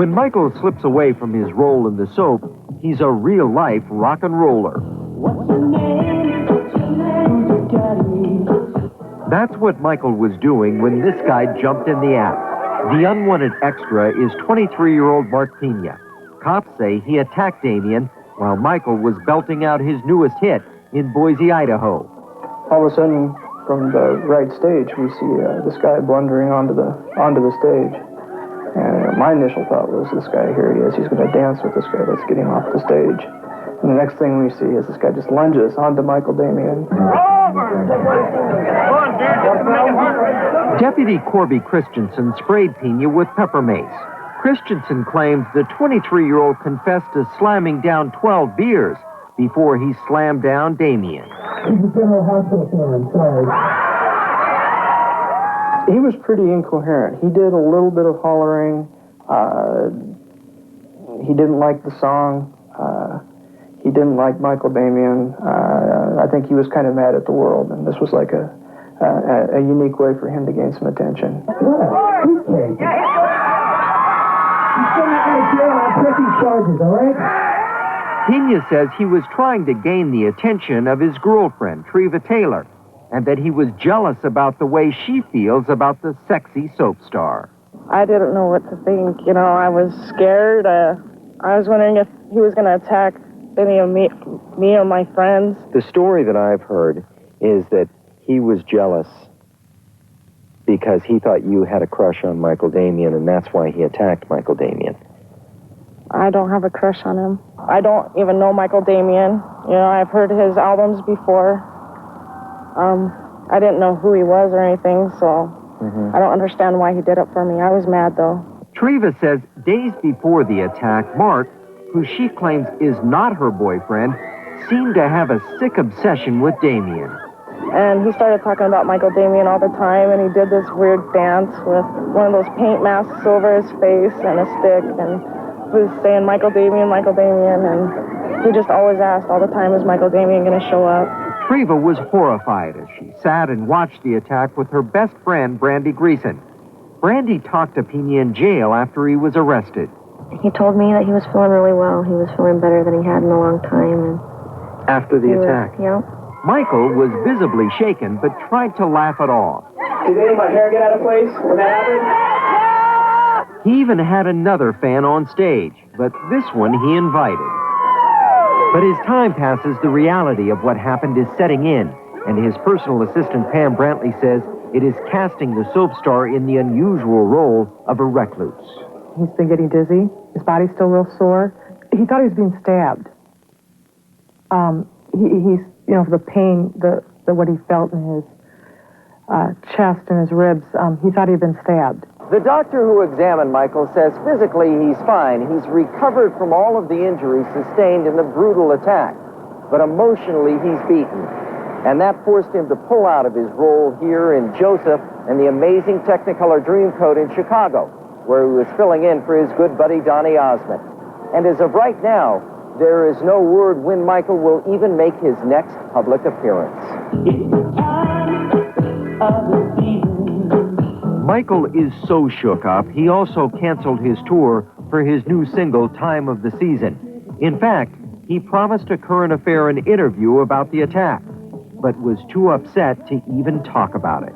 When Michael slips away from his role in the soap, he's a real-life rock and roller. What's your name? What's your name? Who's your daddy? That's what Michael was doing when this guy jumped in the act. The unwanted extra is 23-year-old Mark Pena. Cops say he attacked Damien while Michael was belting out his newest hit in Boise, Idaho. All of a sudden, from the right stage, we see this guy blundering onto the stage. And my initial thought was, this guy, here he is, he's going to dance with this guy that's getting off the stage. And the next thing we see is this guy just lunges onto Michael Damien. Deputy Corby Christensen sprayed Pena with pepper mace. Christensen claims the 23-year-old confessed to slamming down 12 beers before he slammed down Damien. He was pretty incoherent. He did a little bit of hollering. He didn't like the song. He didn't like Michael Damien. I think he was kind of mad at the world, and this was like a unique way for him to gain some attention. He's still not going to jail on pressing charges, all right? Pena says he was trying to gain the attention of his girlfriend, Treva Taylor, and that he was jealous about the way she feels about the sexy soap star. I didn't know what to think. You know, I was scared. I was wondering if he was going to attack any of me or my friends. The story that I've heard is that he was jealous because he thought you had a crush on Michael Damien, and that's why he attacked Michael Damien. I don't have a crush on him. I don't even know Michael Damien. You know, I've heard his albums before. I didn't know who he was or anything, so I don't understand why he did it for me. I was mad, though. Treva says days before the attack, Mark, who she claims is not her boyfriend, seemed to have a sick obsession with Damien. And he started talking about Michael Damien all the time, and he did this weird dance with one of those paint masks over his face and a stick, and he was saying Michael Damien, and he just always asked all the time, is Michael Damien going to show up? Treva was horrified as she sat and watched the attack with her best friend, Brandy Greason. Brandy talked to Pena in jail after he was arrested. He told me that he was feeling really well. He was feeling better than he had in a long time. And after the attack? Yeah. Michael was visibly shaken, but tried to laugh it off. Did any of my hair get out of place when that happened? He even had another fan on stage, but this one he invited. But as time passes, the reality of what happened is setting in, and his personal assistant, Pam Brantley, says it is casting the soap star in the unusual role of a recluse. He's been getting dizzy. His body's still real sore. He thought he was being stabbed. He's, you know, the pain, the what he felt in his chest and his ribs, he thought he'd been stabbed. The doctor who examined Michael says physically he's fine. He's recovered from all of the injuries sustained in the brutal attack. But emotionally, he's beaten. And that forced him to pull out of his role here in Joseph and the amazing Technicolor Dreamcoat in Chicago, where he was filling in for his good buddy Donny Osmond. And as of right now, there is no word when Michael will even make his next public appearance. Michael is so shook up, he also canceled his tour for his new single, Time of the Season. In fact, he promised a current affair an interview about the attack, but was too upset to even talk about it.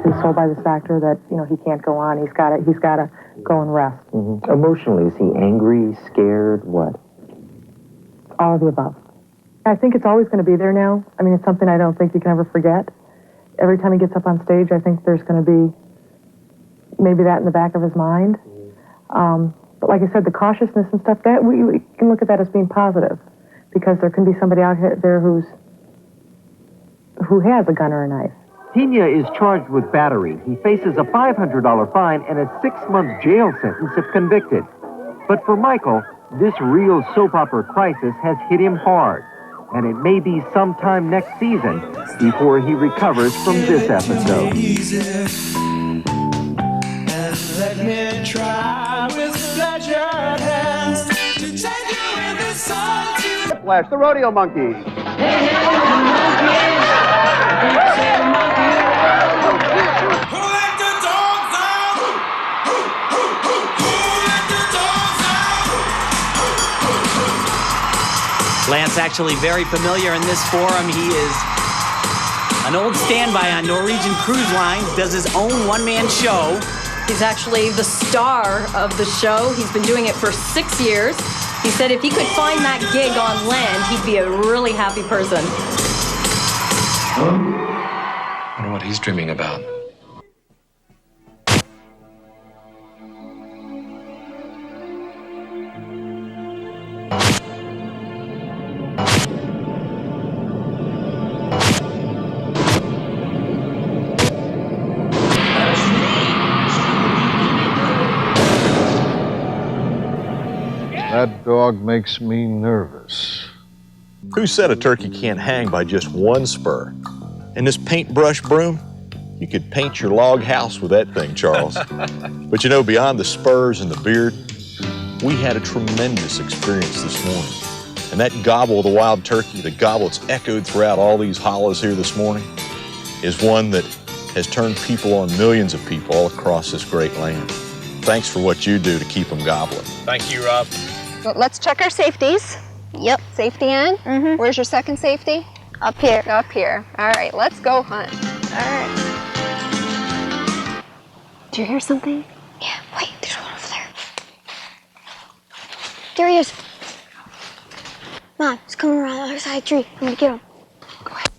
He's told by this actor that, you know, he can't go on. He's got to go and rest. Emotionally, is he angry, scared, what? All of the above. I think it's always going to be there now. I mean, it's something I don't think you can ever forget. Every time he gets up on stage, I think there's going to be maybe that in the back of his mind. But like I said, the cautiousness and stuff, that we can look at that as being positive, because there can be somebody out there who has a gun or a knife. Pena is charged with battery. He faces a $500 fine and a 6-month jail sentence if convicted. But for Michael, this real soap opera crisis has hit him hard, and it may be sometime next season before he recovers from this episode. And let me try with pleasured hands to take you in the sun to Flash, the rodeo monkey. who let the dogs out? Lance actually very familiar in this forum. He is an old standby on Norwegian Cruise Line, does his own one-man show. He's actually the star of the show. He's been doing it for 6 years. He said if he could find that gig on land, he'd be a really happy person. I wonder what he's dreaming about. That dog makes me nervous. Who said a turkey can't hang by just one spur? And this paintbrush broom, you could paint your log house with that thing, Charles. But you know, beyond the spurs and the beard, we had a tremendous experience this morning. And that gobble of the wild turkey, the gobble that's echoed throughout all these hollows here this morning, is one that has turned people on, millions of people all across this great land. Thanks for what you do to keep them gobbling. Thank you, Rob. Well, let's check our safeties. Yep. Safety on? Mm-hmm. Where's your second safety? Up here. Up here. All right, let's go hunt. All right. Do you hear something? Yeah, wait, there's one over there. There he is. Mom, he's coming around the other side of the tree. I'm gonna get him. Go ahead.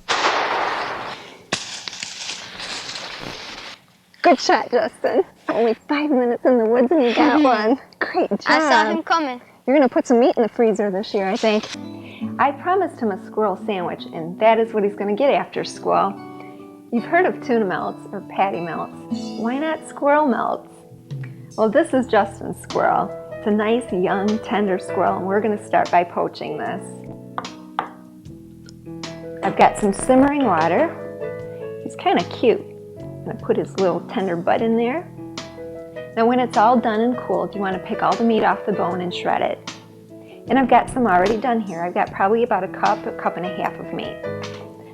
Good shot, Justin. Only 5 minutes in the woods and you got one. Great job. I saw him coming. You're gonna put some meat in the freezer this year, I think. I promised him a squirrel sandwich, and that is what he's gonna get after school. You've heard of tuna melts or patty melts. Why not squirrel melts? Well, this is Justin's squirrel. It's a nice, young, tender squirrel, and we're gonna start by poaching this. I've got some simmering water. He's kind of cute. I'm gonna put his little tender butt in there. Now when it's all done and cooled, you want to pick all the meat off the bone and shred it. And I've got some already done here. I've got probably about a cup and a half of meat.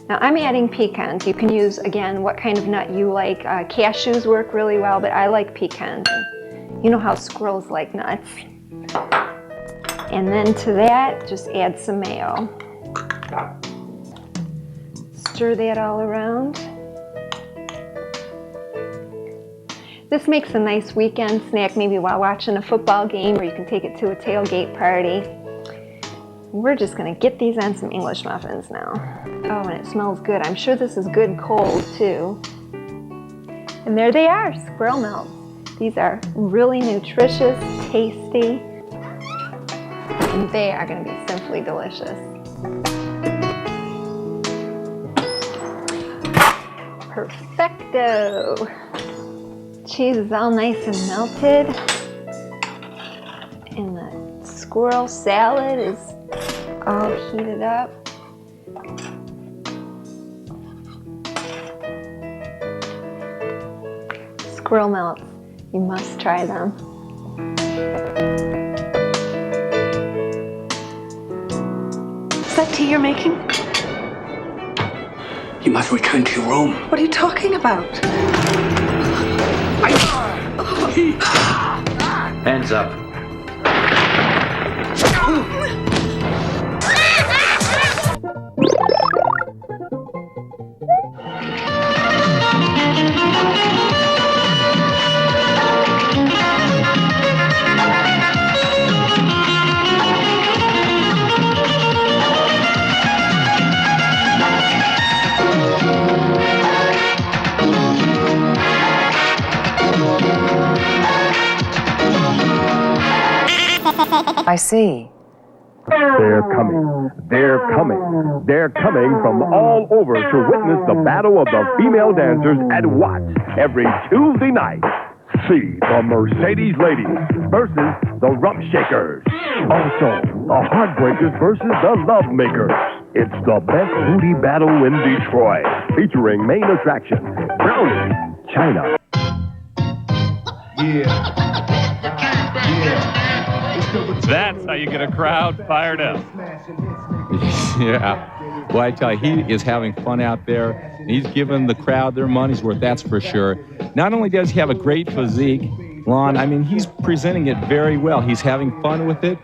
Now I'm adding pecans. You can use, again, what kind of nut you like. Cashews work really well, but I like pecans. You know how squirrels like nuts. And then to that, just add some mayo. Stir that all around. This makes a nice weekend snack, maybe while watching a football game, or you can take it to a tailgate party. We're just gonna get these on some English muffins now. Oh, and it smells good. I'm sure this is good cold too. And there they are, squirrel melts. These are really nutritious, tasty, and they are gonna be simply delicious. Perfecto. Cheese is all nice and melted, and the squirrel salad is all heated up. Squirrel melts, you must try them. Is that tea you're making? You must return to your room. What are you talking about? Hands up. I see. They're coming. They're coming. They're coming from all over to witness the battle of the female dancers at Watts every Tuesday night. See the Mercedes Ladies versus the Rump Shakers. Also, the Heartbreakers versus the Love Makers. It's the best booty battle in Detroit, featuring main attraction, Brownie, China. That's how you get a crowd fired up. Yeah. Well, I tell you, he is having fun out there. He's giving the crowd their money's worth, that's for sure. Not only does he have a great physique, Lon, I mean, he's presenting it very well. He's having fun with it.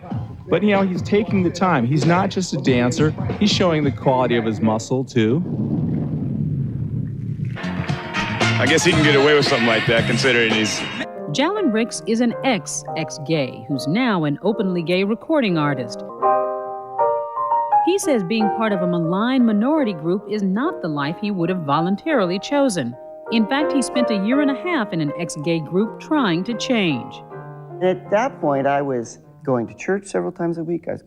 But, you know, he's taking the time. He's not just a dancer. He's showing the quality of his muscle, too. I guess he can get away with something like that, considering he's... Jalen Ricks is an ex-gay who's now an openly gay recording artist. He says being part of a malign minority group is not the life he would have voluntarily chosen. In fact, he spent a year and a half in an ex-gay group trying to change. At that point, I was going to church several times a week. I was